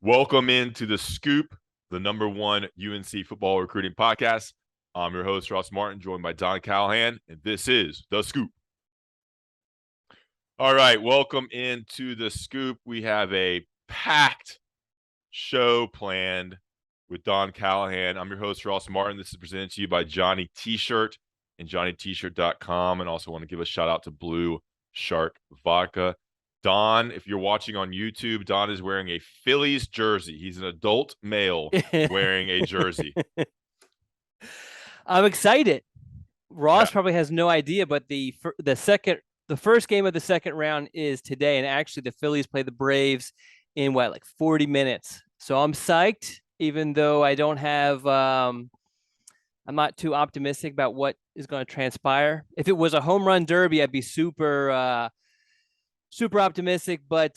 Welcome into the Scoop, the #1 UNC football recruiting podcast. I'm your host, Ross Martin, joined by Don Callahan, and this is the Scoop. All right, welcome into the Scoop. We have a packed show planned with Don Callahan. I'm your host, Ross Martin. This is presented to you by Johnny T-Shirt and JohnnyT-Shirt.com. And also want to give a shout out to Blue Shark Vodka. Don, if you're watching on YouTube, Don is wearing a Phillies jersey. He's an adult male wearing a jersey. I'm excited. Ross probably has no idea, but the first game of the second round is today, and actually the Phillies play the Braves in 40 minutes. So I'm psyched, even though I don't have I'm not too optimistic about what is going to transpire. If it was a home run derby, I'd be super optimistic, but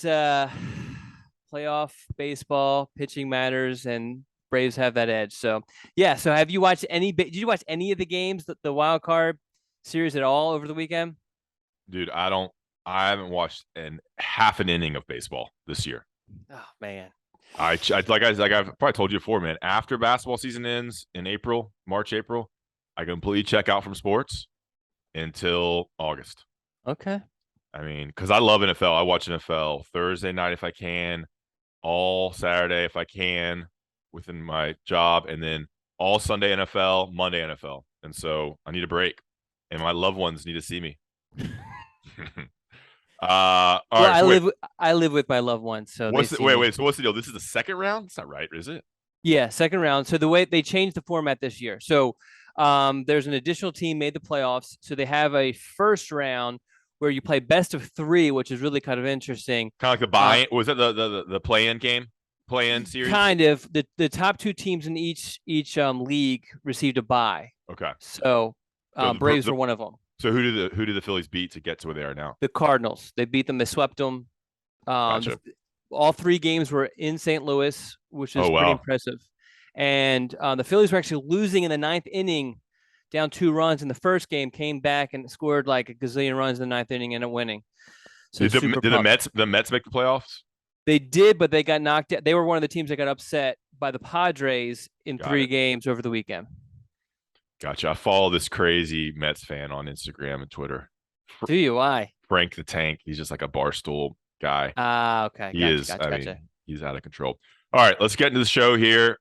playoff baseball, pitching matters, and Braves have that edge. So yeah. So have you watched did you watch any of the games, the wild card series at all over the weekend? Dude, I haven't watched half an inning of baseball this year. Oh man. I've probably told you before, man. After basketball season ends in March, April, I completely check out from sports until August. Okay. I mean, because I love NFL. I watch NFL Thursday night if I can, all Saturday if I can within my job, and then all Sunday NFL, Monday NFL. And so I need a break, and my loved ones need to see me. All right. I live with my loved ones. So wait. So what's the deal? This is the second round? It's not right, is it? Yeah, second round. So the way they changed the format this year. So there's an additional team made the playoffs. So they have a first round where you play best of 3, which is really kind of interesting. Kind of like the buy-in. Was it the play-in game? Play-in series? Kind of. The top 2 teams in each league received a bye. Okay. So Braves were one of them. So who did the Phillies beat to get to where they are now? The Cardinals. They beat them. They swept them. Gotcha. All 3 games were in St. Louis, which is pretty impressive. And the Phillies were actually losing in the 9th inning, down 2 runs in the first game, came back and scored like a gazillion runs in the 9th inning and ended up winning. So did the Mets make the playoffs? They did, but they got knocked out. They were one of the teams that got upset by the Padres in 3 games over the weekend. Gotcha. I follow this crazy Mets fan on Instagram and Twitter. Do you? Why? Frank the Tank. He's just like a barstool guy. Okay. He is. He's out of control. All right, let's get into the show here.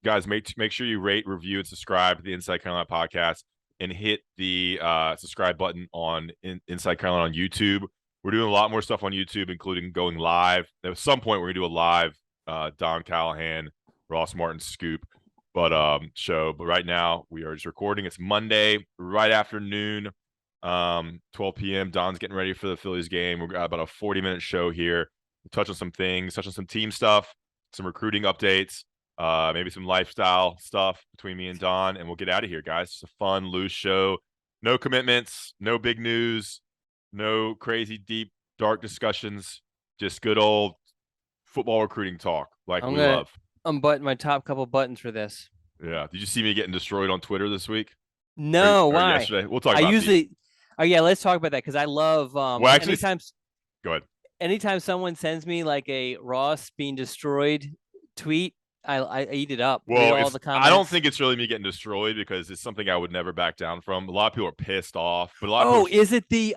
Guys, make sure you rate, review, and subscribe to the Inside Carolina podcast, and hit the subscribe button on Inside Carolina on YouTube. We're doing a lot more stuff on YouTube, including going live. At some point, we're gonna do a live Don Callahan, Ross Martin Scoop, show. But right now, we are just recording. It's Monday, right afternoon, 12 p.m. Don's getting ready for the Phillies game. We've got about a 40-minute show here. We'll touch on some things, touch on some team stuff, some recruiting updates, maybe some lifestyle stuff between me and Don, and we'll get out of here, guys. It's a fun, loose show. No commitments, no big news, no crazy, deep, dark discussions. Just good old football recruiting talk like we love. I'm buttoning my top couple buttons for this. Yeah. Did you see me getting destroyed on Twitter this week? No, why? Yesterday? We'll talk about it. Oh, yeah, let's talk about that because I love go ahead. Anytime someone sends me like a Ross being destroyed tweet, I eat it up. Well, all the comments. I don't think it's really me getting destroyed because it's something I would never back down from. A lot of people are pissed off, but a lot of people... is it the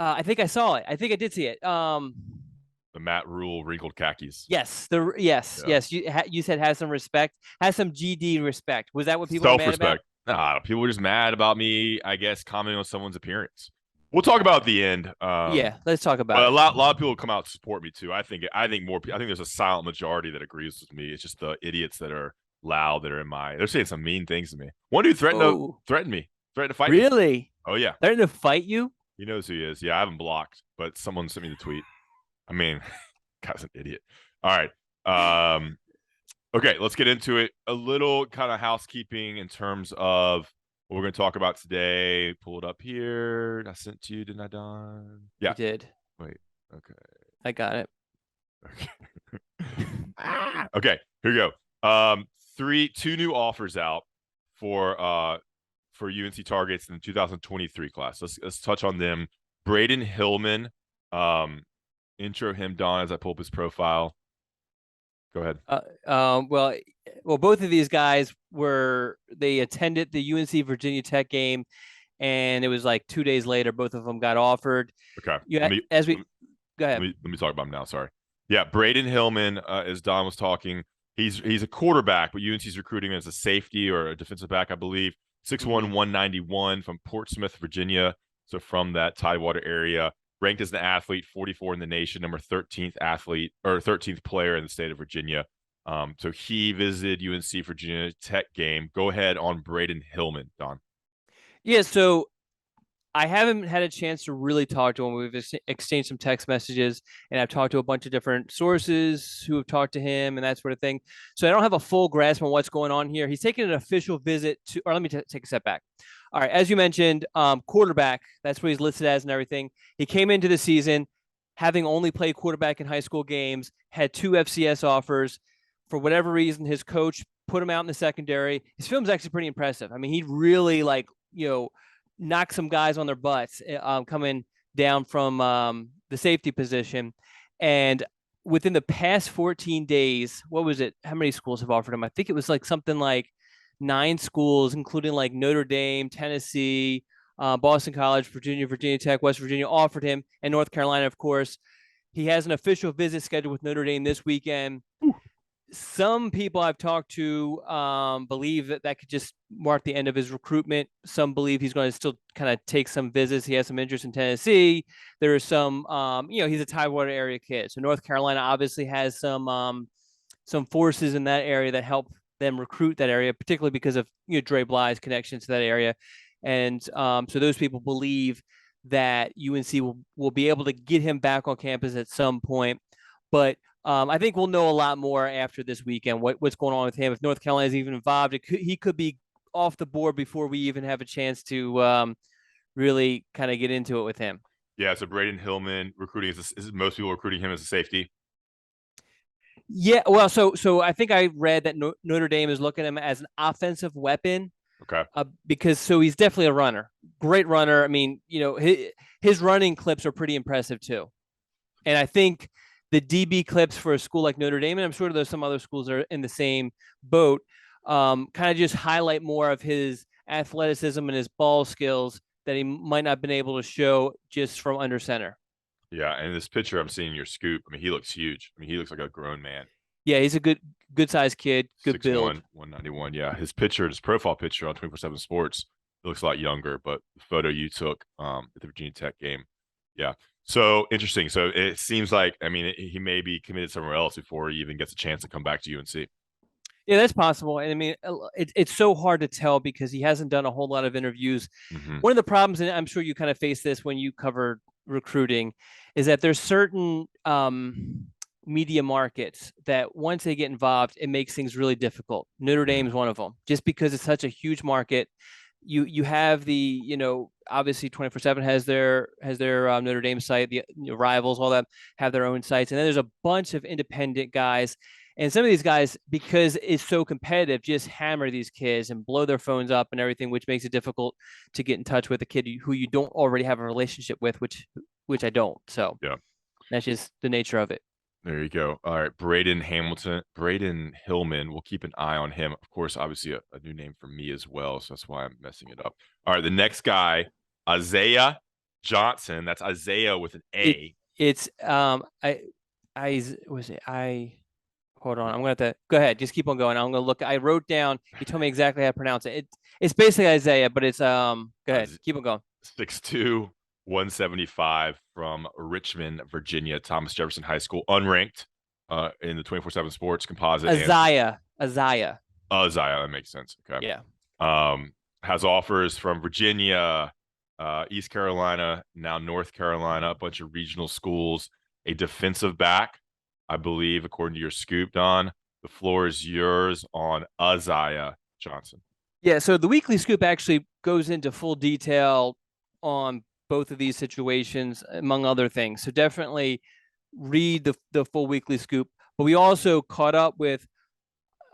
I think I saw it. I think I did see it. The Matt Rule wrinkled khakis. Yes, yes. You said has some respect, has some GD respect. Was that what people were mad about? Nah, people were just mad about me, I guess, commenting on someone's appearance. We'll talk about it at the end. Yeah, let's talk about it. A lot of people come out to support me too. I think there's a silent majority that agrees with me. It's just the idiots that are loud that are they're saying some mean things to me. One dude threatened me, threatened to fight me. Really? Oh yeah. Threatened to fight you? He knows who he is. Yeah, I haven't blocked, but someone sent me the tweet. I mean, guy's an idiot. All right. Okay, let's get into it. A little kind of housekeeping in terms of what we're going to talk about today. Pull it up here. I sent to you, didn't I, Don? Yeah. You did. Wait. Okay. I got it. Okay. Okay. Here we go. 2 new offers out for UNC targets in the 2023 class. Let's touch on them. Braden Hillman intro him, Don, as I pull up his profile. Go ahead. Well, both of these guys they attended the UNC Virginia Tech game, and it was like 2 days later, both of them got offered. Okay. Yeah, go ahead. Let me talk about him now. Sorry. Yeah, Braden Hillman, as Don was talking, he's a quarterback, but UNC's recruiting him as a safety or a defensive back, I believe. 6'1", 191 from Portsmouth, Virginia. So from that Tidewater area, ranked as an athlete, 44 in the nation, number 13th athlete or 13th player in the state of Virginia. So he visited UNC Virginia Tech game. Go ahead on Braden Hillman, Don. Yeah, so I haven't had a chance to really talk to him. We've exchanged some text messages, and I've talked to a bunch of different sources who have talked to him and that sort of thing. So I don't have a full grasp on what's going on here. He's taken an official visit to, or let me take a step back. All right, as you mentioned, quarterback, that's what he's listed as and everything. He came into the season having only played quarterback in high school games, had 2 FCS offers. For whatever reason, his coach put him out in the secondary. His film's actually pretty impressive. I mean, he really knock some guys on their butts coming down from the safety position. And within the past 14 days, what was it? How many schools have offered him? I think it was like something like 9 schools, including like Notre Dame, Tennessee, Boston College, Virginia Tech, West Virginia offered him, and North Carolina, of course. He has an official visit scheduled with Notre Dame this weekend. Ooh. Some people I've talked to believe that could just mark the end of his recruitment. Some believe he's going to still kind of take some visits. He has some interest in Tennessee. There are some, he's a Tidewater area kid. So North Carolina obviously has some forces in that area that help them recruit that area, particularly because of Dre Bly's connection to that area. And so those people believe that UNC will be able to get him back on campus at some point. But I think we'll know a lot more after this weekend, what's going on with him. If North Carolina is even involved, he could be off the board before we even have a chance to really kind of get into it with him. Yeah, so Braden Hillman recruiting is most people recruiting him as a safety. Yeah, well, so I think I read that Notre Dame is looking at him as an offensive weapon. Okay. Because he's definitely a runner, great runner. I mean, his running clips are pretty impressive too, and I think the DB clips for a school like Notre Dame, and I'm sure there's some other schools that are in the same boat, kind of just highlight more of his athleticism and his ball skills that he might not have been able to show just from under center. Yeah, and this picture I'm seeing your scoop, I mean, he looks huge. I mean, he looks like a grown man. Yeah, he's a good sized kid, good 6'1", build. 191. Yeah, his profile picture on 24/7 Sports, it looks a lot younger, but the photo you took at the Virginia Tech game, yeah. So interesting. So it seems like, I mean, he may be committed somewhere else before he even gets a chance to come back to UNC. Yeah, that's possible. And I mean, it's so hard to tell because he hasn't done a whole lot of interviews. Mm-hmm. One of the problems, and I'm sure you kind of face this when you cover recruiting, is that there's certain media markets that once they get involved, it makes things really difficult. Notre Dame is one of them, just because it's such a huge market. You have the, obviously 24/7 has their Notre Dame site, the rivals, all that have their own sites. And then there's a bunch of independent guys. And some of these guys, because it's so competitive, just hammer these kids and blow their phones up and everything, which makes it difficult to get in touch with a kid who you don't already have a relationship with, which I don't. So yeah, that's just the nature of it. There you go. All right, Braden Hillman. We'll keep an eye on him. Of course, obviously a new name for me as well, so that's why I'm messing it up. All right, the next guy, Isaiah Johnson. That's Isaiah with an A. Hold on. I'm going to have to go ahead. Just keep on going. I'm going to look. I wrote down. He told me exactly how to pronounce it. It's basically Isaiah, but it's go ahead. Keep on going. 6'2", 175 from Richmond, Virginia, Thomas Jefferson High School, unranked in the 24/7 Sports composite. Isaiah. That makes sense. Okay. Yeah. Has offers from Virginia, East Carolina, now North Carolina, a bunch of regional schools, a defensive back, I believe, according to your scoop, Don. The floor is yours on Isaiah Johnson. Yeah, so the weekly scoop actually goes into full detail on both of these situations, among other things. So definitely read the full weekly scoop. But we also caught up with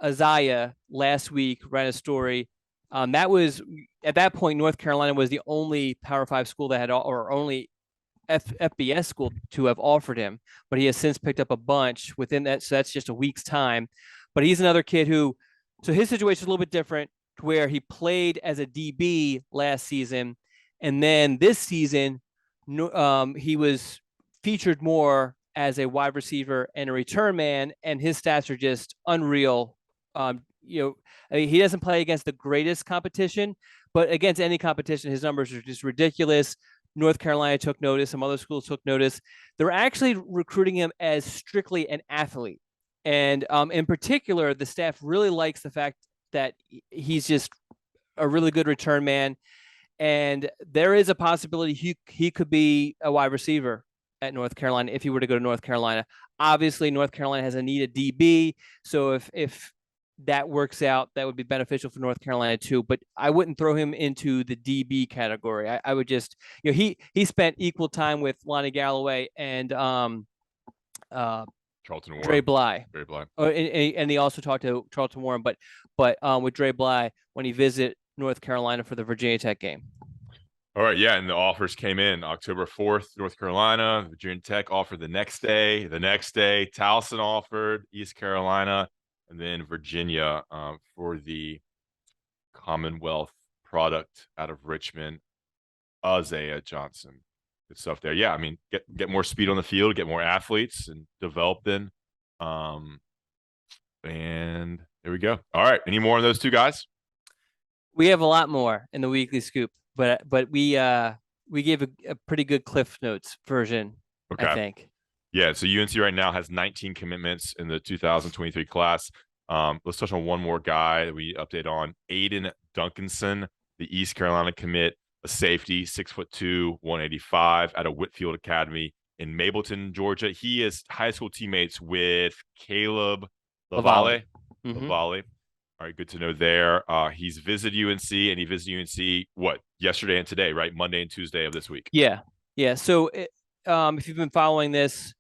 Isaiah last week, ran a story. That was, at that point, North Carolina was the only Power 5 school that had, or only FBS school to have offered him, but he has since picked up a bunch within that. So that's just a week's time. But he's another kid who, so his situation is a little bit different, to where he played as a DB last season, and then this season, he was featured more as a wide receiver and a return man, and his stats are just unreal. I mean, he doesn't play against the greatest competition, but against any competition, his numbers are just ridiculous. North Carolina took notice. Some other schools took notice. They're actually recruiting him as strictly an athlete. And in particular, the staff really likes the fact that he's just a really good return man. And there is a possibility he could be a wide receiver at North Carolina if he were to go to North Carolina. Obviously, North Carolina has a need at DB. So if that works out, that would be beneficial for North Carolina too. But I wouldn't throw him into the DB category. I would just, he spent equal time with Lonnie Galloway and Charlton Warren. Dre Bly. Dre Bly. Oh, and he also talked to Charlton Warren, but with Dre Bly when he visited North Carolina for the Virginia Tech game. All right, yeah, and the offers came in October 4th, North Carolina. Virginia Tech offered the next day. The next day, Towson offered East Carolina, and then Virginia for the Commonwealth product out of Richmond, Isaiah Johnson. Good stuff there. Yeah, I mean, get more speed on the field, get more athletes, and develop them. And there we go. All right, any more on those two guys? We have a lot more in the weekly scoop, but we gave a pretty good Cliff Notes version, okay. I think. Yeah, so UNC right now has 19 commitments in the 2023 class. Let's touch on one more guy that we update on. Aiden Duncanson, the East Carolina commit, a safety, 6'2", 185 out of Whitfield Academy in Mableton, Georgia. He is high school teammates with Caleb LaValle. LaValle. All right, good to know there. He's visited UNC, and he visited UNC, yesterday and today, right? Monday and Tuesday of this week. Yeah. So if you've been following this,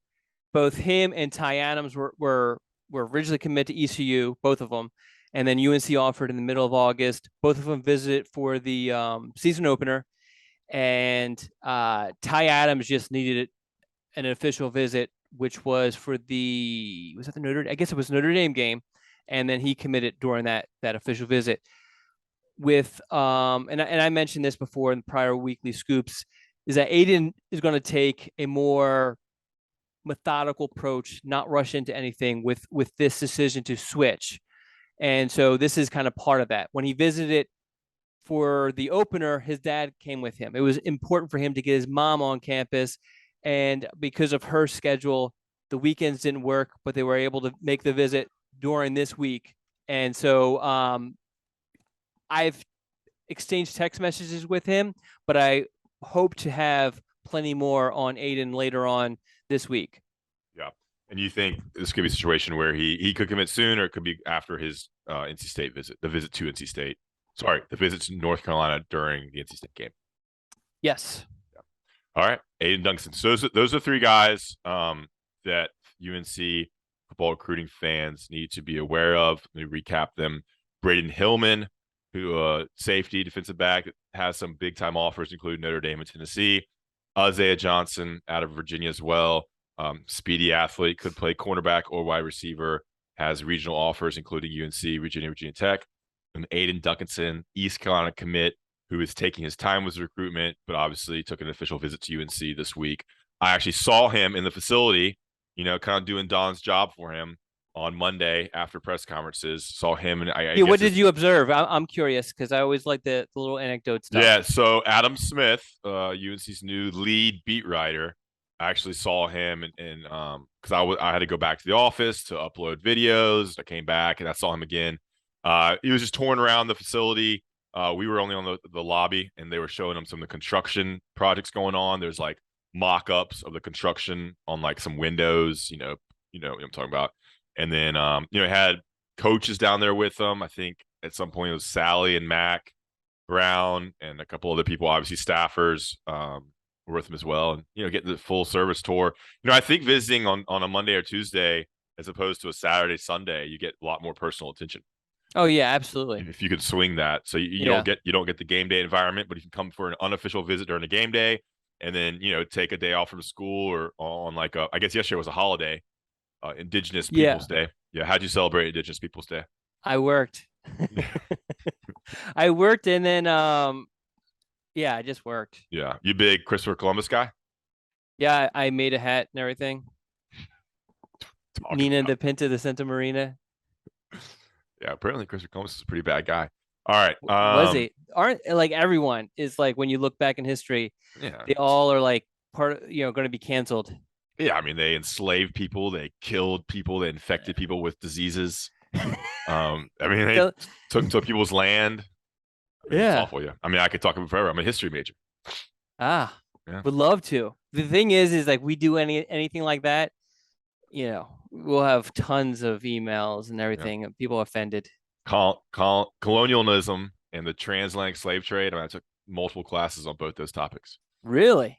both him and Ty Adams were originally committed to ECU, both of them. And then UNC offered in the middle of August. Both of them visited for the season opener. And Ty Adams just needed an official visit, which was for was that the I guess it was Notre Dame game. And then he committed during that official visit. With and I mentioned this before in prior weekly scoops, is that Aiden is going to take a more methodical approach, not rush into anything with this decision to switch. And so this is kind of part of that. When he visited for the opener, his dad came with him. It was important for him to get his mom on campus. And because of her schedule, the weekends didn't work, but they were able to make the visit during this week. And so I've exchanged text messages with him, but I hope to have plenty more on Aiden later on this week. Yeah. And you think this could be a situation where he could commit soon, or it could be after his NC State visit, the visit to NC State. Sorry, the visit to North Carolina during the NC State game. Yes. Yeah. All right. Aiden Duncanson. So those are three guys that UNC football recruiting fans need to be aware of. Let me recap them. Braden Hillman, who safety, defensive back, has some big time offers, including Notre Dame and Tennessee. Isaiah Johnson out of Virginia as well. Speedy athlete, could play cornerback or wide receiver, has regional offers, including UNC, Virginia Tech. And Aiden Duncanson, East Carolina commit, who is taking his time with his recruitment, but obviously took an official visit to UNC this week. I actually saw him in the facility, kind of doing Don's job for him on Monday after press conferences. Saw him, and what did you observe? I'm curious because I always like the little anecdote stuff. Yeah, so Adam Smith, UNC's new lead beat writer, I actually saw him, and because I had to go back to the office to upload videos. I came back and I saw him again. He was just touring around the facility. We were only on the lobby, and they were showing him some of the construction projects going on. There's like mock-ups of the construction on like some windows, you know what I'm talking about. And then had coaches down there with them. I think at some point it was Sally and Mac Brown and a couple other people, obviously staffers, were with them as well. And getting the full service tour. I think visiting on a Monday or Tuesday as opposed to a Saturday, Sunday, you get a lot more personal attention. Oh yeah, absolutely. If you could swing that, so you don't get the game day environment, but if you come for an unofficial visit during a game day, and then take a day off from school or on like I guess yesterday was a holiday, Indigenous Yeah, Peoples Day. Yeah, how'd you celebrate Indigenous Peoples Day? I worked. I worked and then yeah, I just worked. Yeah, you big Christopher Columbus guy? Yeah, I made a hat and everything. Talking Nina about. the Pinta the Santa Marina. Yeah, apparently Christopher Columbus is a pretty bad guy. All right. Was it? Aren't like everyone is like when you look back in history, Yeah. they all are like part of, going to be canceled. Yeah, I mean they enslaved people, they killed people, they infected people with diseases. I mean they So, took people's land. I mean it's yeah. awful. Yeah. I mean I could talk about it forever. I'm a history major. Ah, Yeah. would love to. The thing is like we do anything like that, we'll have tons of emails and Yeah. everything. People offended. Colonialism and the transatlantic slave trade. I mean I took multiple classes on both those topics. Really?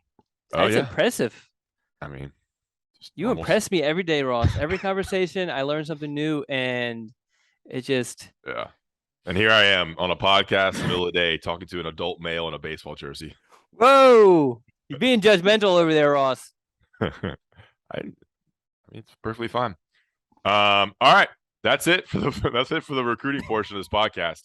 Oh That's yeah. impressive. I mean just You almost. impress me every day, Ross. Every conversation, I learn something new, and it just Yeah. And here I am on a podcast in the middle of the day talking to an adult male in a baseball jersey. whoa, you're being judgmental over there, Ross. I mean, it's perfectly fine. All right, that's it for the recruiting portion of this podcast.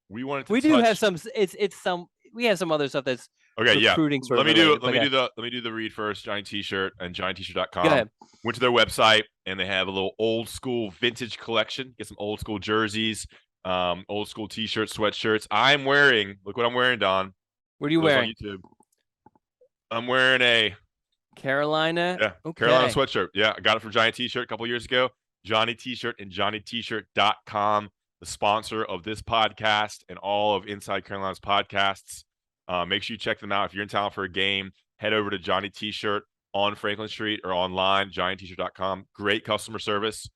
We wanted to We do have touch. some. It's some. We have some other stuff that's Okay, yeah. recruiting sort Let of me do related. let But me yeah, do the let me do the read first. Johnny T-shirt and go JohnnyT-shirt.com. ahead. Went to their website and they have a little old school vintage collection. Get some old school jerseys, old school T-shirts, sweatshirts. I'm wearing. Look what I'm wearing, Don. What are you Those on wearing? YouTube. I'm wearing a Carolina. Carolina Okay. sweatshirt. Yeah, I got it from Johnny T-shirt a couple years ago. Johnny T-shirt and JohnnyT-shirt.com, the sponsor of this podcast and all of Inside Carolina's podcasts. Make sure you check them out. If you're in town for a game, head over to Johnny T-shirt on Franklin Street or online, JohnnyT-shirt.com. Great customer service.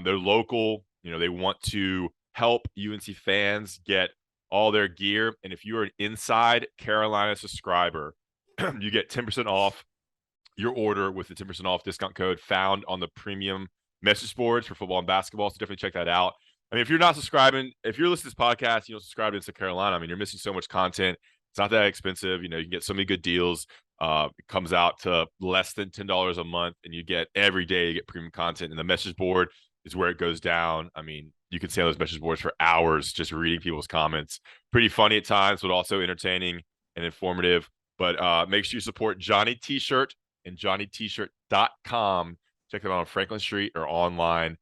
They're local. They want to help UNC fans get all their gear. And if you're an Inside Carolina subscriber, you get 10% off your order with the 10% off discount code found on the premium message boards for football and basketball. So definitely check that out. I mean, if you're not subscribing, if you're listening to this podcast, you don't subscribe to Inside Carolina, I mean, you're missing so much content. It's not that expensive. You can get so many good deals. It comes out to less than $10 a month, and you get every day you get premium content. And the message board is where it goes down. I mean, you can stay on those message boards for hours just reading people's comments. Pretty funny at times, but also entertaining and informative. But make sure you support Johnny T-shirt and JohnnyT-shirt.com. Check them out on Franklin Street or online.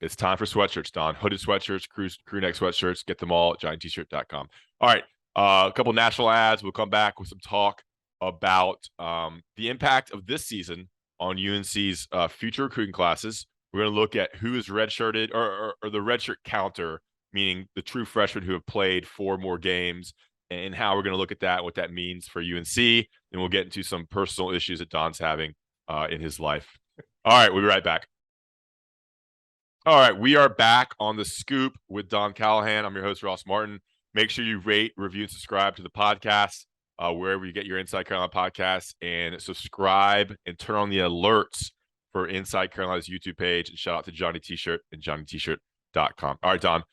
It's time for sweatshirts, Don. Hooded sweatshirts, crew neck sweatshirts. Get them all at JohnnyT-shirt.com. All right, a couple national ads. We'll come back with some talk about the impact of this season on UNC's future recruiting classes. We're going to look at who is redshirted or the redshirt counter, meaning the true freshmen who have played 4 more games, and how we're going to look at that, what that means for UNC. And we'll get into some personal issues that Don's having in his life. All right, we'll be right back. All right, we are back on The Scoop with Don Callahan. I'm your host, Ross Martin. Make sure you rate, review, and subscribe to the podcast wherever you get your Inside Carolina podcasts, and subscribe and turn on the alerts for Inside Carolina's YouTube page. And shout out to Johnny T-shirt and JohnnyT-shirt.com. All right, Don.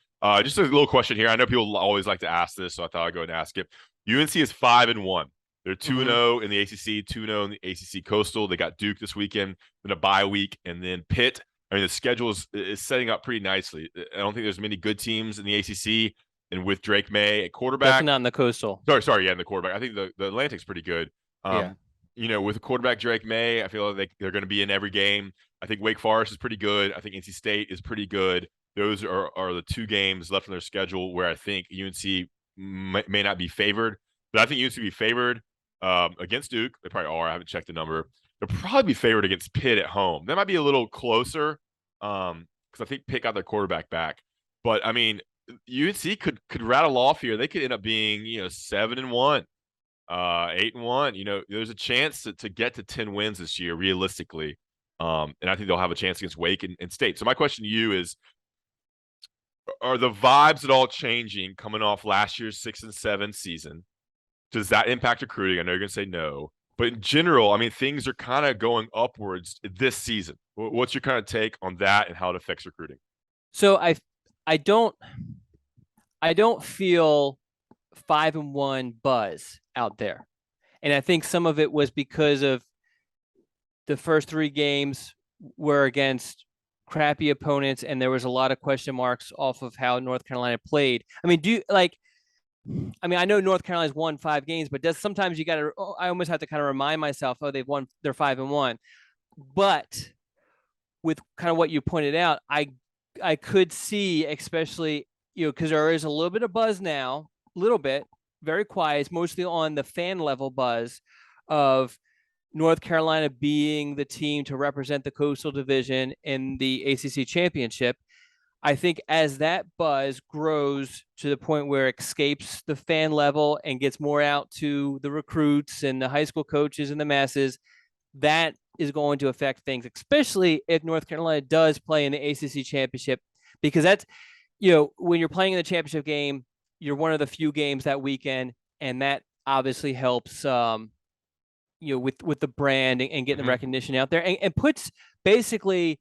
Just a little question here. I know people always like to ask this, so I thought I'd go ahead and ask it. UNC is 5-1. They're 2-0 in the ACC, 2-0 in the ACC Coastal. They got Duke this weekend, then a bye week, and then Pitt. I mean, the schedule is setting up pretty nicely. I don't think there's many good teams in the ACC, and with Drake May at quarterback, Definitely not in the Coastal. Sorry, yeah, in the quarterback. I think the Atlantic's pretty good. Yeah. With the quarterback Drake May, I feel like they're going to be in every game. I think Wake Forest is pretty good. I think NC State is pretty good. Those are the 2 games left in their schedule where I think UNC may not be favored, but I think UNC will be favored against Duke. They probably are. I haven't checked the number. They'll probably be favored against Pitt at home. That might be a little closer because I think Pitt got their quarterback back. But I mean, UNC could rattle off here. They could end up being 7-1, 8-1. There's a chance to get to 10 wins this year realistically, and I think they'll have a chance against Wake and State. So my question to you is: are the vibes at all changing coming off last year's 6-7 season? Does that impact recruiting? I know you're going to say no, but in general, I mean, things are kind of going upwards this season. What's your kind of take on that and how it affects recruiting? So I don't feel 5-1 buzz out there. And I think some of it was because of the first 3 games were against crappy opponents, and there was a lot of question marks off of how North Carolina played. I mean, I know North Carolina's won 5 games, but sometimes you got to. I almost have to kind of remind myself, oh, they've won. They're 5-1. But with kind of what you pointed out, I could see, especially because there is a little bit of buzz now, a little bit, very quiet. It's mostly on the fan level buzz of North Carolina being the team to represent the Coastal Division in the ACC Championship. I think as that buzz grows to the point where it escapes the fan level and gets more out to the recruits and the high school coaches and the masses, that is going to affect things, especially if North Carolina does play in the ACC Championship, because that's, when you're playing in the championship game, you're one of the few games that weekend, and that obviously helps, with the brand and getting the recognition out there, and puts basically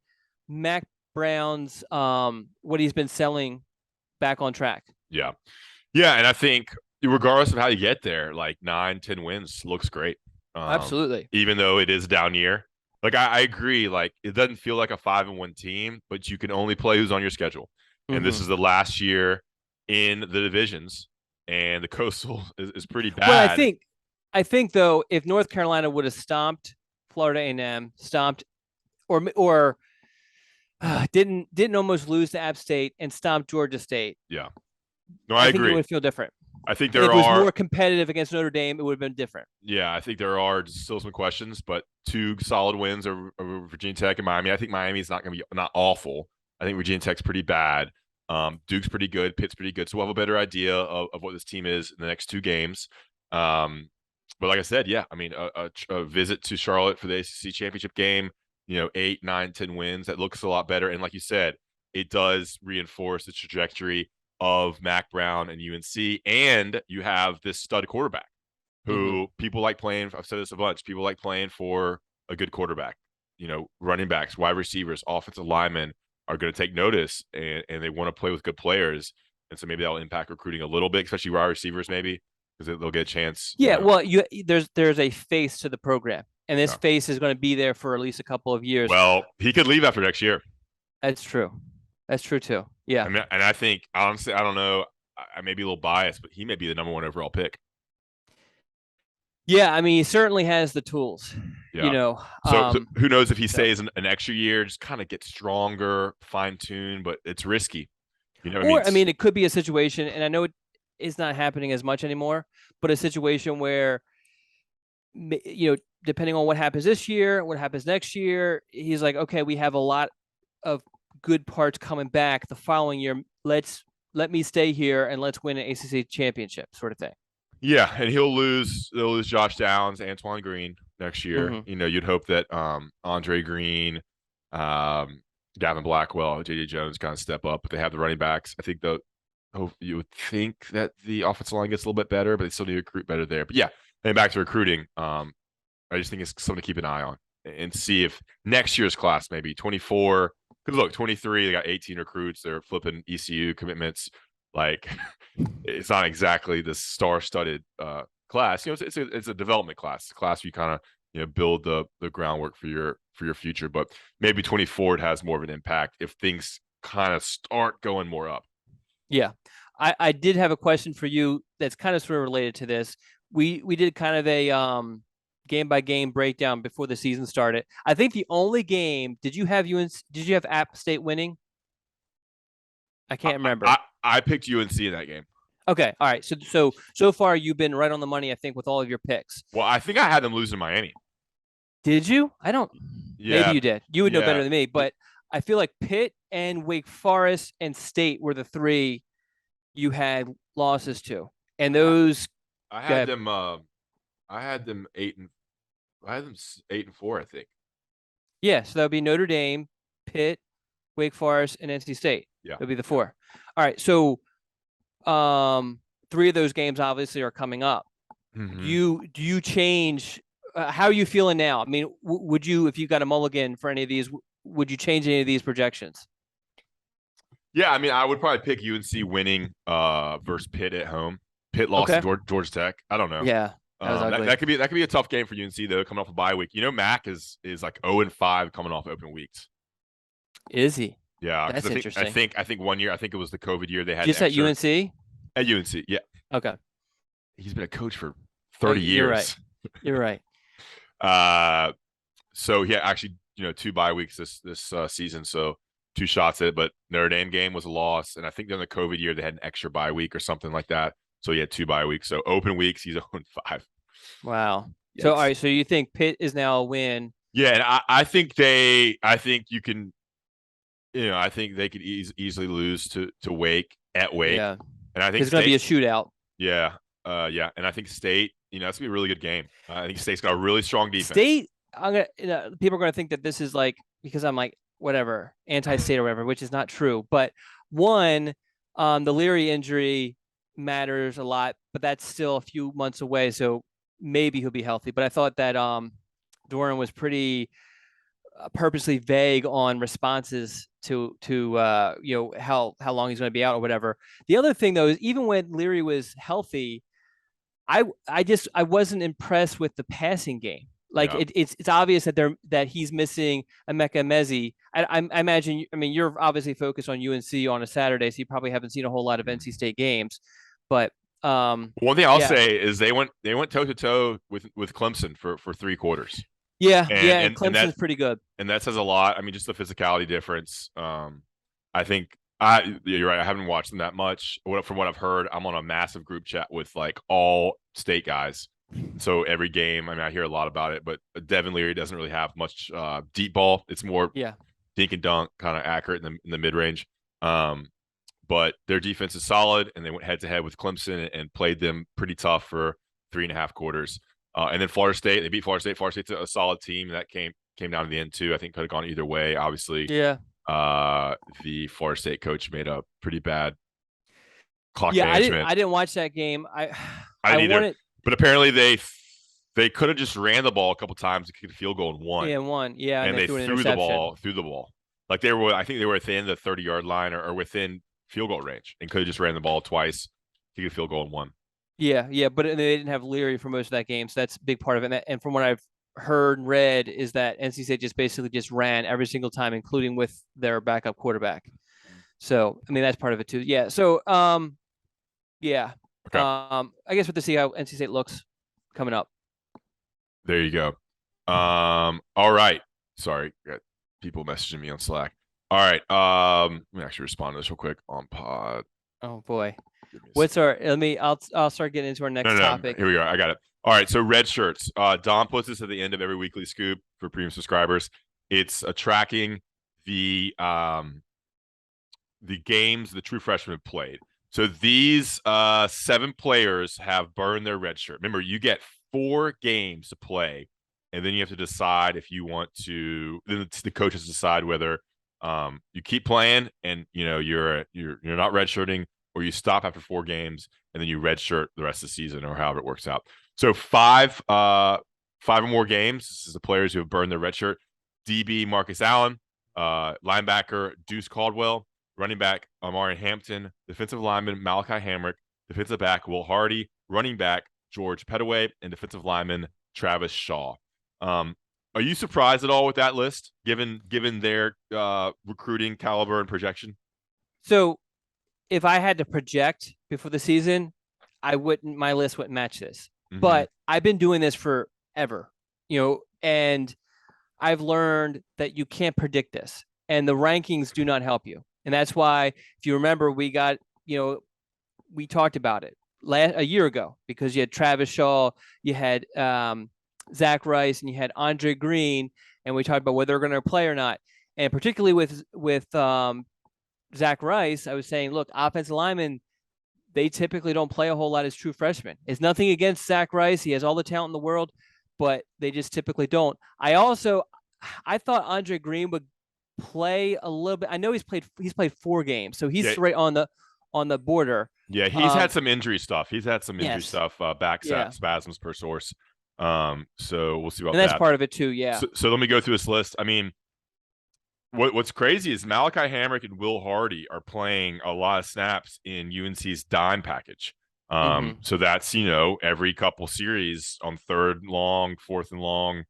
Mac Brown's what he's been selling back on track. Yeah. And I think regardless of how you get there, like 9-10 wins looks great. Absolutely. Even though it is a down year. Like I agree, like it doesn't feel like a 5-1 team, but you can only play who's on your schedule. And this is the last year in the divisions, and the Coastal is pretty bad. Well, I think though, if North Carolina would have stomped Florida A&M, stomped or didn't almost lose to App State and stomped Georgia State. Yeah. No, I agree. Think it would feel different. I think if it was more competitive against Notre Dame, it would have been different. Yeah, I think there are still some questions, but 2 solid wins over Virginia Tech and Miami. I think Miami's not going to be not awful. I think Virginia Tech's pretty bad. Duke's pretty good. Pitt's pretty good. So we'll have a better idea of what this team is in the next 2 games. But like I said, yeah, I mean, a visit to Charlotte for the ACC Championship game, 8, 9, 10 wins, that looks a lot better. And like you said, it does reinforce the trajectory of Mac Brown and UNC, and you have this stud quarterback who people like playing. I've said this a bunch. People like playing for a good quarterback. Running backs, wide receivers, offensive linemen are going to take notice, and they want to play with good players. And so maybe that'll impact recruiting a little bit, especially wide receivers, maybe, because they'll get a chance. Yeah, well, there's a face to the program, and this face is going to be there for at least a couple of years. Well, he could leave after next year. That's true. That's true too. Yeah. And I think, honestly, I don't know, I may be a little biased, but he may be the number 1 overall pick. Yeah, I mean, he certainly has the tools. Yeah. So who knows if he stays an extra year, just kind of get stronger, fine-tuned, but it's risky. I mean, it could be a situation, and I know it is not happening as much anymore, but a situation where, depending on what happens this year, what happens next year, he's like, okay, we have a lot of good parts coming back the following year. Let me stay here and let's win an ACC championship, sort of thing. Yeah, and they'll lose Josh Downs, Antoine Green next year. You'd hope that Andre Green, Gavin Blackwell, JJ Jones kind of step up, but they have the running backs. I think you would think that the offensive line gets a little bit better, but they still need to recruit better there. But yeah, and back to recruiting, I just think it's something to keep an eye on and see if next year's class, maybe 24. Because look, 23, they got 18 recruits. They're flipping ECU commitments. Like, it's not exactly the star-studded class. It's a development class. It's a class where you kind of build the groundwork for your future. But maybe 24 it has more of an impact if things kind of start going more up. Yeah, I did have a question for you that's kind of sort of related to this. We did kind of a game by game breakdown before the season started. I think the only game, did you have App State winning? I can't remember. I picked UNC in that game. Okay, all right. So far you've been right on the money, I think, with all of your picks. Well, I think I had them losing Miami. Did you? I don't. Yeah. Maybe you did. You would know better than me, but I feel like Pitt and Wake Forest and State were the 3 you had losses to, and those. I had them 8-4, I think. Yeah, so that would be Notre Dame, Pitt, Wake Forest, and NC State. Yeah, that would be the 4. All right, so 3 of those games obviously are coming up. Do you change? How are you feeling now? I mean, would you, if you got a mulligan for any of these, would you change any of these projections? Yeah, I mean, I would probably pick UNC winning versus Pitt at home. Pitt lost to Georgia Tech. I don't know. Yeah. That was ugly. That could be a tough game for UNC though, coming off a bye week. Mac is like 0-5 coming off open weeks. Is he? Yeah, That's because interesting. I think one year, I think it was the COVID year, they had Just an at extra UNC? at UNC. Yeah, Okay. he's been a coach for Oh, 30 you're right. years. You're right. So yeah, actually, 2 bye weeks this season, so 2 shots at it. But Notre Dame game was a loss, and I think during the COVID year they had an extra bye week or something like that. So he had 2 bye weeks. So open weeks, he's 0-5. Wow. Yikes. So all right, so you think Pitt is now a win? Yeah, and I think you can, I think they could easily lose to Wake at Wake. Yeah. And I think It's going to be a shootout. Yeah, yeah, and I think State, that's gonna be a really good game. I think State's got a really strong defense. State, people are going to think that this is like, because I'm like whatever, anti-state or whatever, which is not true. But one, the Leary injury matters a lot, but that's still a few months away, so maybe he'll be healthy. But I thought that Doran was pretty purposely vague on responses to how long he's going to be out or whatever. The other thing though is, even when Leary was healthy, I wasn't impressed with the passing game. Like Yeah. it's obvious that he's missing Emeka Emezi. I imagine. I mean, you're obviously focused on UNC on a Saturday, so you probably haven't seen a whole lot of NC State games. But one thing I'll say is they went toe to toe with Clemson for 3 quarters. Yeah, and Clemson's pretty good. And that says a lot. I mean, just the physicality difference. I think you're right. I haven't watched them that much. From what I've heard, I'm on a massive group chat with like all State guys. So every game, I mean, I hear a lot about it. But Devin Leary doesn't really have much deep ball. It's more dink and dunk, kind of accurate in the mid range. But their defense is solid, and they went head to head with Clemson and played them pretty tough for 3.5 quarters. And then Florida State, they beat Florida State. Florida State's a solid team. That came down to the end too. I think could have gone either way. Obviously, the Florida State coach made a pretty bad clock management. I didn't watch that game. I didn't either. But apparently they could have just ran the ball a couple times to kick a field goal and won. Yeah, won. Yeah, and they threw the ball. Like I think they were within the 30-yard line or within field goal range, and could have just ran the ball twice, kicked a field goal and won. Yeah, but they didn't have Leary for most of that game, so that's a big part of it. And from what I've heard and read, is that NC State basically ran every single time, including with their backup quarterback. So I mean, that's part of it too. Yeah. So yeah. Okay. I guess we'll have to see how NC State looks coming up. There you go. All right. Sorry, got people messaging me on Slack. All right. Let me actually respond to this real quick on pod. Oh boy. What's our? I'll start getting into our next topic. Here we are. I got it. All right. So red shirts. Don puts this at the end of every weekly scoop for premium subscribers. It's tracking the games the true freshmen have played. So these 7 players have burned their red shirt. Remember, you get 4 games to play, and then you have to decide if you want to. Then the coaches decide whether you keep playing and you're not redshirting, or you stop after 4 games and then you redshirt the rest of the season, or however it works out. So 5 or more games. This is the players who have burned their red shirt. DB Marcus Allen, linebacker Deuce Caldwell, running back Amari Hampton, defensive lineman Malachi Hamrick, defensive back Will Hardy, running back George Pettaway, and defensive lineman Travis Shaw. Are you surprised at all with that list, given their recruiting caliber and projection? So if I had to project before the season, my list wouldn't match this. Mm-hmm. But I've been doing this forever, and I've learned that you can't predict this, and the rankings do not help you. And that's why, if you remember, we got, we talked about it a year ago, because you had Travis Shaw, you had Zach Rice, and you had Andre Green, and we talked about whether they're going to play or not. And particularly with Zach Rice, I was saying, look, offensive linemen, they typically don't play a whole lot as true freshmen. It's nothing against Zach Rice. He has all the talent in the world, but they just typically don't. I thought Andre Green would play a little bit. I know he's played 4 games, so he's right on the border. Yeah, he's had some injury stuff. Back spasms per source. So we'll see about that. And that's part of it too. Yeah. So let me go through this list. I mean, what's crazy is Malachi Hamrick and Will Hardy are playing a lot of snaps in UNC's dime package. Mm-hmm. So that's, every couple series on third and long, fourth and long,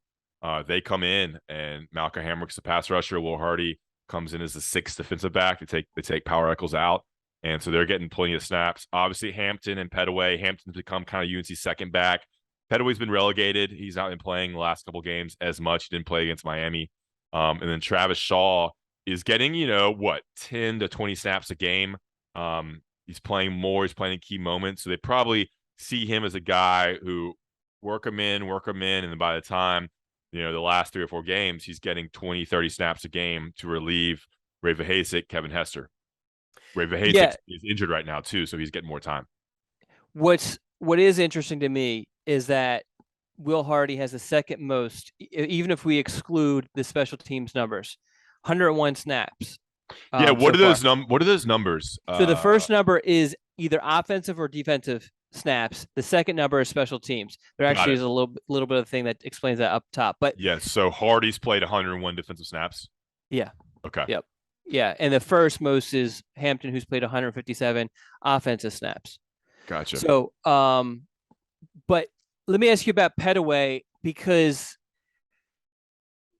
they come in and Malcolm Hamrick's the pass rusher. Will Hardy comes in as the sixth defensive back. They take Power Eccles out. And so they're getting plenty of snaps. Obviously, Hampton and Petaway. Hampton's become kind of UNC's second back. Petaway's been relegated. He's not been playing the last couple games as much. He didn't play against Miami. And then Travis Shaw is getting, 10 to 20 snaps a game. He's playing more. He's playing in key moments. So they probably see him as a guy who work him in. And then by the time, the last 3 or 4 games, he's getting 20, 30 snaps a game to relieve Ray Vahasek, Kevin Hester. Ray Vahasek is injured right now too, so he's getting more time. What is interesting to me is that Will Hardy has the second most, even if we exclude the special teams numbers, 101 snaps. What are those numbers? So the first number is either offensive or defensive snaps. The second number is special teams. There actually is a little bit of thing that explains that up top. But so Hardy's played 101 defensive snaps. Yeah. Okay. Yep. Yeah, and the first most is Hampton, who's played 157 offensive snaps. Gotcha. So, but let me ask you about Petaway, because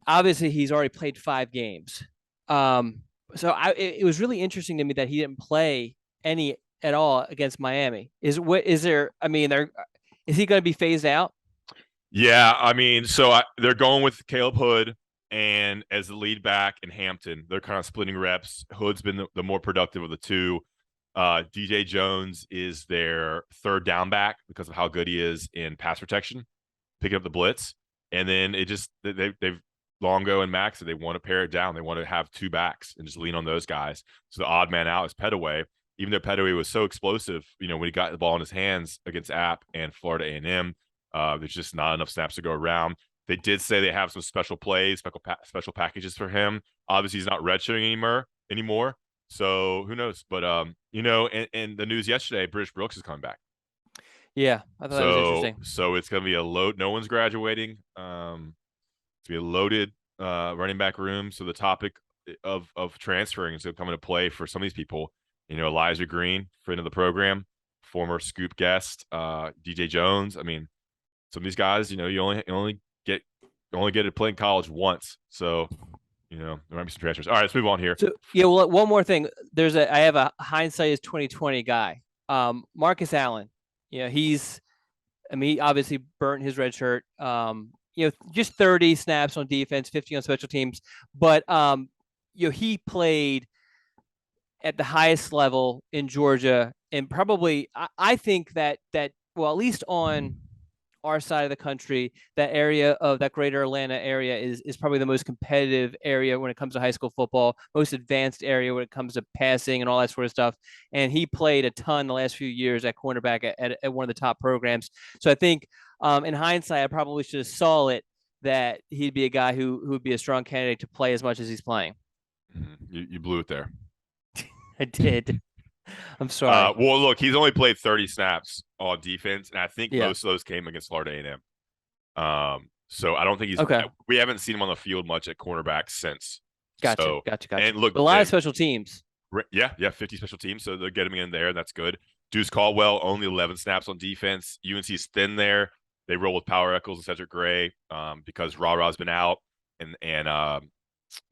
obviously he's already played 5 games. So it was really interesting to me that he didn't play any at all against Miami. Is he going to be phased out? Yeah, so they're going with Caleb Hood and as the lead back in Hampton. They're kind of splitting reps. Hood's been the more productive of the two. DJ Jones is their third down back because of how good he is in pass protection, picking up the blitz. And then they've Longo and Max, they want to pare it down. They want to have 2 backs and just lean on those guys. So the odd man out is Petaway. Even though Petaway was so explosive, when he got the ball in his hands against App and Florida A&M, there's just not enough snaps to go around. They did say they have some special plays, special packages for him. Obviously, he's not redshirting anymore. So who knows? But and the news yesterday, British Brooks is coming back. Yeah, I thought that was interesting. So it's gonna be a load. No one's graduating. It's gonna be a loaded running back room. So the topic of transferring is gonna come into play for some of these people. Elijah Green, friend of the program, former Scoop guest, DJ Jones. Some of these guys, you only get to play in college once. So, there might be some transfers. All right, let's move on here. So, well, one more thing. I have a hindsight is 2020 guy. Marcus Allen. He obviously burnt his red shirt. Just 30 snaps on defense, 50 on special teams. But he played at the highest level in Georgia, and probably I think that at least on our side of the country, that area of that greater Atlanta area is probably the most competitive area when it comes to high school football, most advanced area when it comes to passing and all that sort of stuff. And he played a ton the last few years at cornerback at one of the top programs. So I think in hindsight, I probably should have saw it that he'd be a guy who would be a strong candidate to play as much as he's playing. You blew it there. I did. I'm sorry. Well, look, he's only played 30 snaps on defense, and I think most of those came against Florida A&M. So I don't think he's okay. We haven't seen him on the field much at cornerback since. Gotcha. And look, a lot of special teams. Yeah, 50 special teams, so they're getting in there. That's good. Deuce Caldwell, only 11 snaps on defense. UNC's thin there. They roll with Power Eccles and Cedric Gray because Ra-Ra's been out, and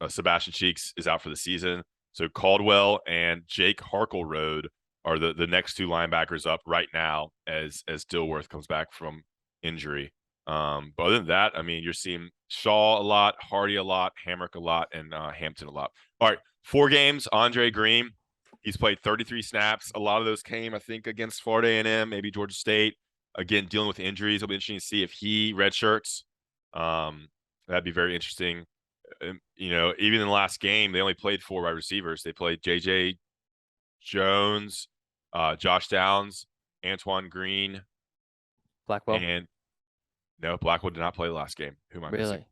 Sebastian Cheeks is out for the season. So Caldwell and Jake Harkleroad are the next 2 linebackers up right now as Dilworth comes back from injury. But other than that, you're seeing Shaw a lot, Hardy a lot, Hamrick a lot, and Hampton a lot. All right, 4 games. Andre Green, he's played 33 snaps. A lot of those came, I think, against Florida A&M, maybe Georgia State. Again, dealing with injuries. It'll be interesting to see if he redshirts. That'd be very interesting. Even in the last game, they only played 4 wide receivers. They played J.J. Jones, Josh Downs, Antoine Green, Blackwell. And no, Blackwell did not play the last game. Who am I missing?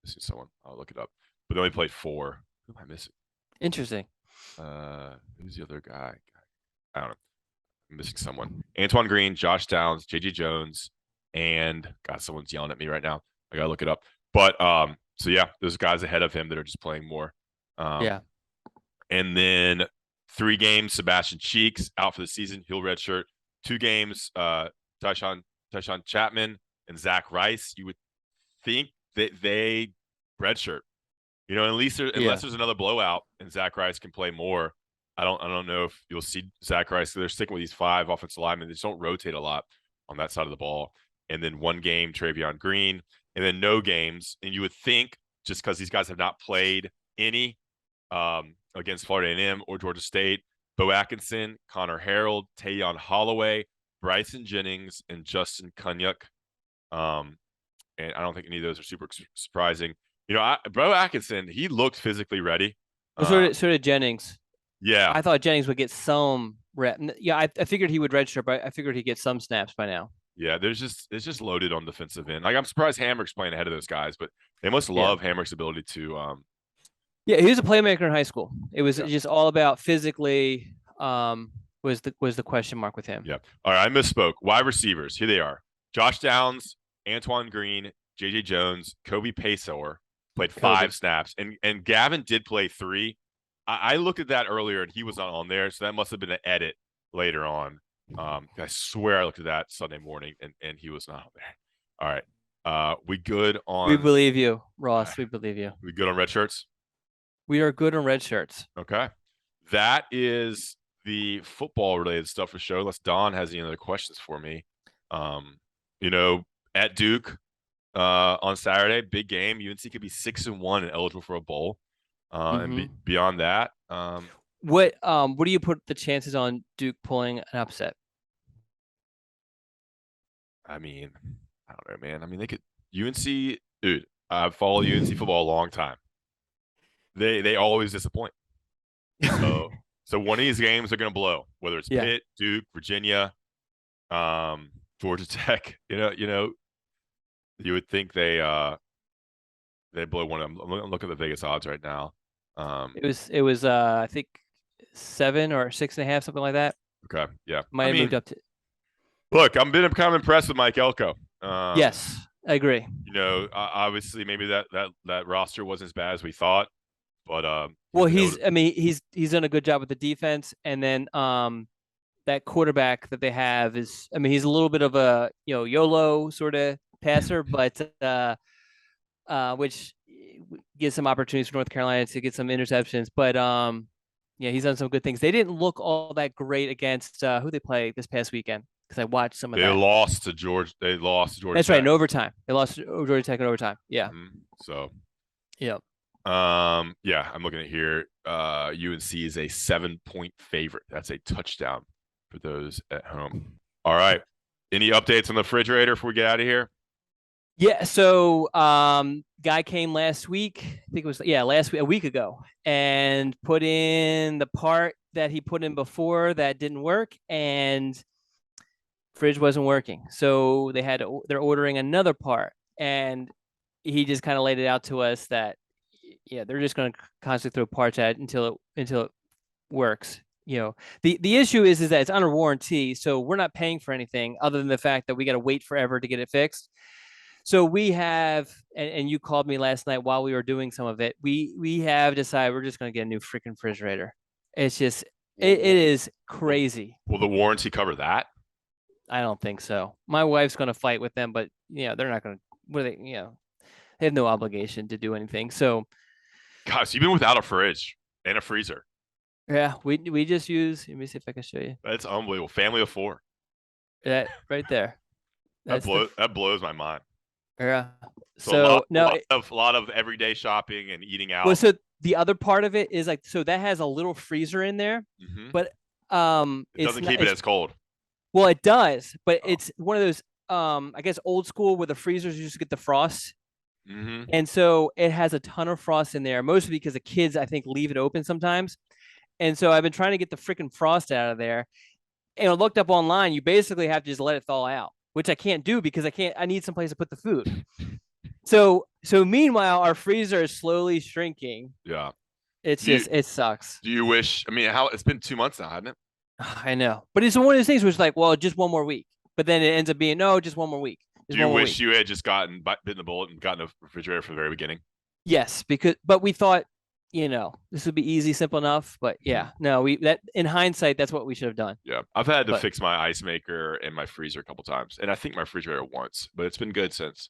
Missing someone. I'll look it up. But they only played 4. Who am I missing? Interesting. Who's the other guy? I don't know. I'm missing someone. Antoine Green, Josh Downs, J.J. Jones, and God, someone's yelling at me right now. I gotta look it up. But so yeah, there's guys ahead of him that are just playing more. And then 3 games, Sebastian Cheeks out for the season. He'll redshirt. 2 games, Tyshawn Chapman and Zach Rice. You would think that they redshirt. You know, unless there's another blowout and Zach Rice can play more. I don't know if you'll see Zach Rice. They're sticking with these 5 offensive linemen. They just don't rotate a lot on that side of the ball. And then 1 game, Travion Green, and then no games. And you would think just because these guys have not played any against Florida A&M or Georgia State, Bo Atkinson, Connor Harold, Tayon Holloway, Bryson Jennings, and Justin Kunyuk. And I don't think any of those are super surprising. You know, Bo Atkinson, he looked physically ready. So did Jennings. Yeah. I thought Jennings would get some rep. Yeah, I figured he would redshirt, but I figured he'd get some snaps by now. Yeah, it's just loaded on defensive end. Like, I'm surprised Hamrick's playing ahead of those guys, but they must love Hamrick's ability to Yeah, he was a playmaker in high school. It was just all about physically was the question mark with him. Yeah. All right, I misspoke. Wide receivers, here they are. Josh Downs, Antoine Green, JJ Jones, Kobe Paysor played 5 snaps. And Gavin did play 3. I looked at that earlier and he was not on there, so that must have been an edit later on. I swear I looked at that Sunday morning and he was not on there. All right. We good on We believe you, Ross. We believe you. We good on red shirts? We are good on red shirts. Okay. That is the football related stuff for the show. Unless Don has any other questions for me. You know, at Duke on Saturday, big game. UNC could be 6-1 and eligible for a bowl. And beyond that, what do you put the chances on Duke pulling an upset? I mean, I don't know, man. I mean, they could UNC, dude. I've followed UNC football a long time. They always disappoint. So one of these games are gonna blow, whether it's Pitt, Duke, Virginia, Georgia Tech. You know, you would think they blow one of them. I'm looking at the Vegas odds right now. It was I think 7 or 6.5, something like that. Okay, yeah. Might have moved up to. Look, I'm kind of impressed with Mike Elko. Yes, I agree. You know, obviously maybe that roster wasn't as bad as we thought, but well, he's done a good job with the defense, and then that quarterback that they have is, I mean, he's a little bit of a YOLO sort of passer, but which gives some opportunities for North Carolina to get some interceptions. But yeah, he's done some good things. They didn't look all that great against who they play this past weekend, because I watched some of that. They lost to Georgia. That's right, in overtime. They lost to Georgia Tech in overtime. Yeah. So. Yeah. Yeah, I'm looking at here. UNC is a 7-point favorite. That's a touchdown for those at home. All right. Any updates on the refrigerator before we get out of here? Yeah, so guy came last week. I think it was last week, a week ago, and put in the part that he put in before that didn't work, and fridge wasn't working. So they're ordering another part, and he just kind of laid it out to us that they're just going to constantly throw parts at it until it works. You know, the issue is that it's under warranty, so we're not paying for anything other than the fact that we got to wait forever to get it fixed. So we have, and you called me last night while we were doing some of it. We have decided we're just going to get a new freaking refrigerator. It's just, it is crazy. Will the warranty cover that? I don't think so. My wife's going to fight with them, but they're not going to. What are they? They have no obligation to do anything. So, gosh, you've been without a fridge and a freezer. Yeah, we just use. Let me see if I can show you. That's unbelievable. Family of 4. That right there. That blows my mind. Yeah. So a lot of everyday shopping and eating out. Well, so the other part of it is that has a little freezer in there, but it doesn't keep it as cold. Well, it does, but it's one of those I guess old school where the freezers you just get the frost. And so it has a ton of frost in there, mostly because the kids, I think, leave it open sometimes. And so I've been trying to get the freaking frost out of there. And I looked up online, you basically have to just let it thaw out, which I can't do because I need some place to put the food. So meanwhile, our freezer is slowly shrinking. Yeah. It sucks. Do you wish, it's been 2 months now, hasn't it? I know. But it's one of those things where it's like, well, just one more week. But then it ends up being, no, just one more week. Do you wish you had just bitten the bullet and gotten a refrigerator from the very beginning? Yes, but we thought this would be easy, simple enough. But yeah, no, in hindsight, that's what we should have done. Yeah, I've had to But fix my ice maker and my freezer a couple times, and I think my refrigerator once, but it's been good since.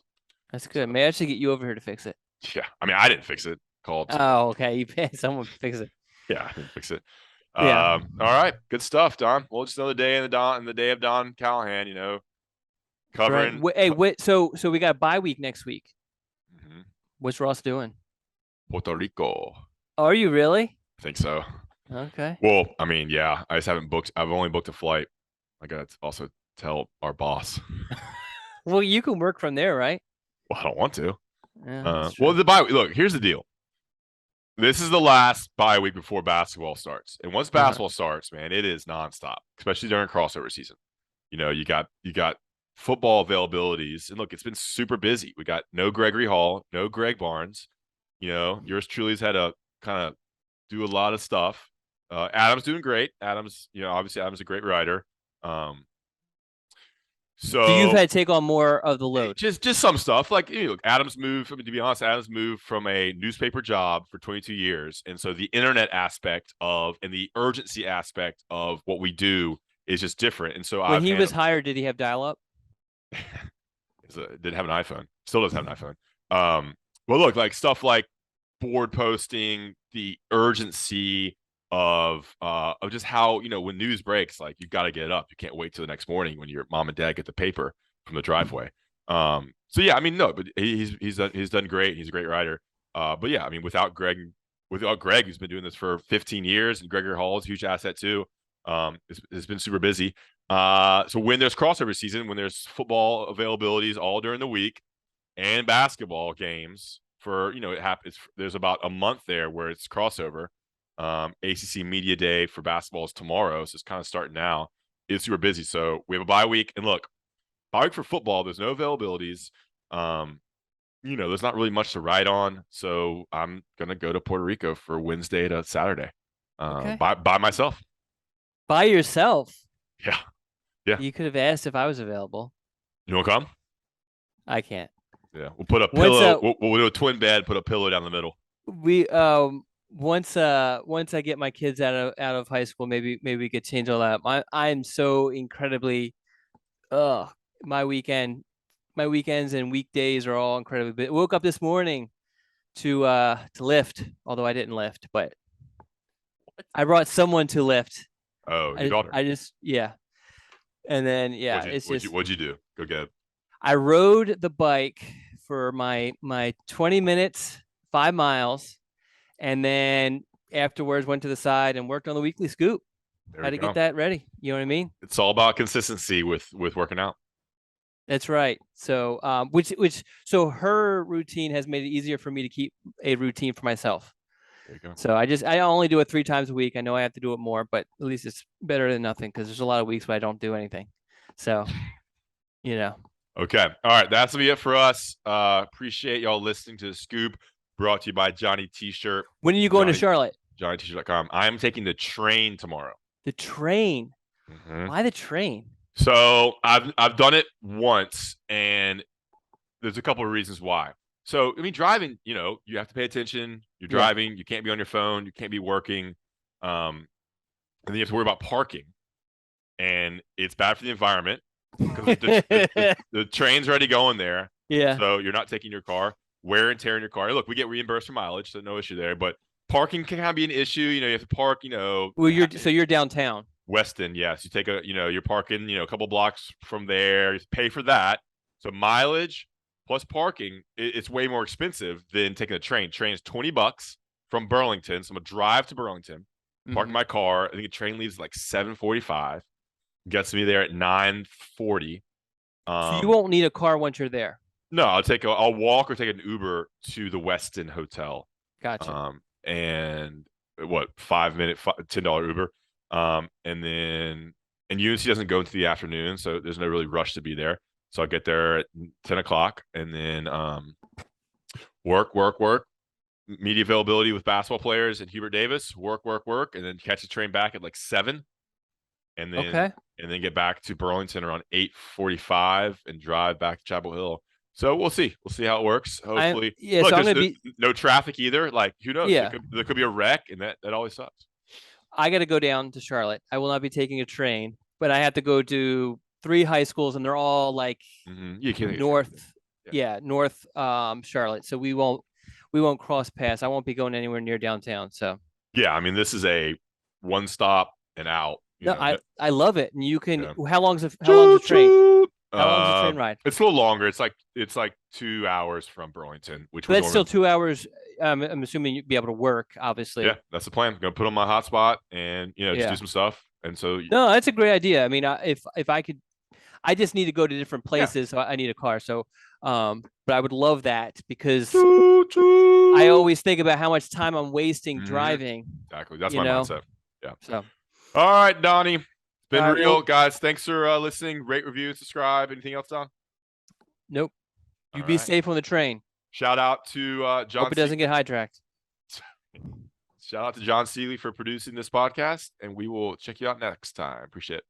that's So good. May I should get you over here to fix it. yeah, I mean, I didn't fix it. Called someone. Oh, okay. You pay someone to fix it. Yeah, I didn't fix it. Yeah. All right, good stuff, Don. Well, just another day in the day of Don Callahan. That's right. Covering Hey, wait. So we got a bye week next week. Mhm. What's Ross doing? Puerto Rico. Are you really? I think so. Okay. Well, I mean, yeah, I just haven't booked. I've only booked a flight. I got to also tell our boss. Well, you can work from there, right? Well, I don't want to. Yeah, that's Well, true. the bye. Look, here's the deal. This is the last bye week before basketball starts, and once Uh-huh. basketball starts, man, it is nonstop, especially during crossover season. You got football availabilities, and look, it's been super busy. We got no Gregory Hall, no Greg Barnes. Yours truly has had to kind of do a lot of stuff. Adam's doing great. Adam's, obviously Adam's a great writer. Um, So you've so had to take on more of the load. just some stuff like look, Adam's moved. I mean, to be honest, Adam's moved from a newspaper job for 22 years, and so the internet aspect of and the urgency aspect of what we do is just different. And so When I've he was handled. hired, did he have dial up? Did have an iPhone. Still doesn't have an iPhone. But look, like stuff like board posting, the urgency of just how when news breaks, like you got to get up. You can't wait till the next morning when your mom and dad get the paper from the driveway. So yeah, I mean no, but he's done great. He's a great writer. But yeah, I mean without Greg, who's been doing this for 15 years, and Gregory Hall is a huge asset too. It's been super busy. So when there's crossover season, when there's football availabilities all during the week and basketball games for it happens. There's about a month there where it's crossover. ACC Media Day for basketball is tomorrow, so it's kind of starting now. It's super busy, so we have a bye week. And look, bye week for football, there's no availabilities. There's not really much to write on, so I'm gonna go to Puerto Rico for Wednesday to Saturday, Okay. by myself. By yourself. Yeah, yeah. You could have asked if I was available. You want to come? I can't. Yeah, we'll put a Once pillow. We'll do a twin bed. Put a pillow down the middle. we once I get my kids out of high school, maybe we could change all that. I'm so incredibly uh my weekends and weekdays are all incredibly busy. Woke up this morning to lift, although I didn't lift, but I brought someone to lift. Oh, your daughter. I just yeah. And then yeah, What'd you it's what'd just you what'd you do? Go get it. I rode the bike for my 20 minutes, 5 miles, and then afterwards went to the side and worked on the weekly scoop. There How we to go. get that ready. You know what I mean? It's all about consistency with working out. That's right. So so her routine has made it easier for me to keep a routine for myself. There you go. So I only do it 3 times a week. I know I have to do it more, but at least it's better than nothing because there's a lot of weeks where I don't do anything. So, you know. Okay. All right. That's gonna be it for us. Appreciate y'all listening to the Scoop, brought to you by Johnny T-Shirt. When are you going to Charlotte? JohnnyT-shirt.com. I am taking the train tomorrow. The train. Mm-hmm. Why the train? So I've done it once, and there's a couple of reasons why. So I mean, driving, you have to pay attention. You're Yeah. driving. You can't be on your phone. You can't be working. And then you have to worry about parking, and it's bad for the environment because the train's already going there. Yeah. So you're not taking your car. Wear and tear in your car. Look, we get reimbursed for mileage, so no issue there. But parking can kind of be an issue. You have to park. Well, you're downtown. Weston, yes. You take you're parking, a couple blocks from there. You pay for that. So mileage plus parking, it's way more expensive than taking a train. Train is $20 from Burlington. So I'm gonna drive to Burlington, park my car. I think the train leaves like 7:45. Gets me there at 9:40. So you won't need a car once you're there. No, I'll walk or take an Uber to the Weston Hotel. Gotcha. And what, 5 minute, $10 Uber. And UNC doesn't go into the afternoon, so there's no really rush to be there. So I'll get there at 10 o'clock and then work, media availability with basketball players and Hubert Davis, work, and then catch the train back at like 7. And then get back to Burlington around 8:45 and drive back to Chapel Hill. So we'll see. We'll see how it works. Hopefully, Yeah, look, so I'm there's gonna be no traffic either. Like, who knows? yeah. There could be a wreck, and that always sucks. I got to go down to Charlotte. I will not be taking a train, but I have to go to 3 high schools, and they're all like You can't. north. Yeah. Yeah, north Charlotte. So we won't cross paths. I won't be going anywhere near downtown. So Yeah, I mean, this is a one stop and out. no, I love it. And you can. Yeah. How long's the train? Choo. How long's the train ride? It's a little longer. It's like 2 hours from Burlington, which But was that's still 2 hours. I'm assuming you'd be able to work, obviously. yeah, that's the plan. Gonna put on my hotspot and just Yeah. do some stuff. And so No, that's a great idea. I mean, if I could, I just need to go to different yeah. places, so I need a car. So, but I would love that because Choo, choo. I always think about how much time I'm wasting Mhm. driving. Exactly. That's you my know? mindset. Yeah. So, All right, Donnie. It's been All right, real, well- guys. Thanks for listening. Rate, review, subscribe. Anything else, Don? nope. You All be right. safe on the train. Shout out to John. Hope it doesn't get hijacked. Shout out to John Seeley for producing this podcast, and we will check you out next time. Appreciate it.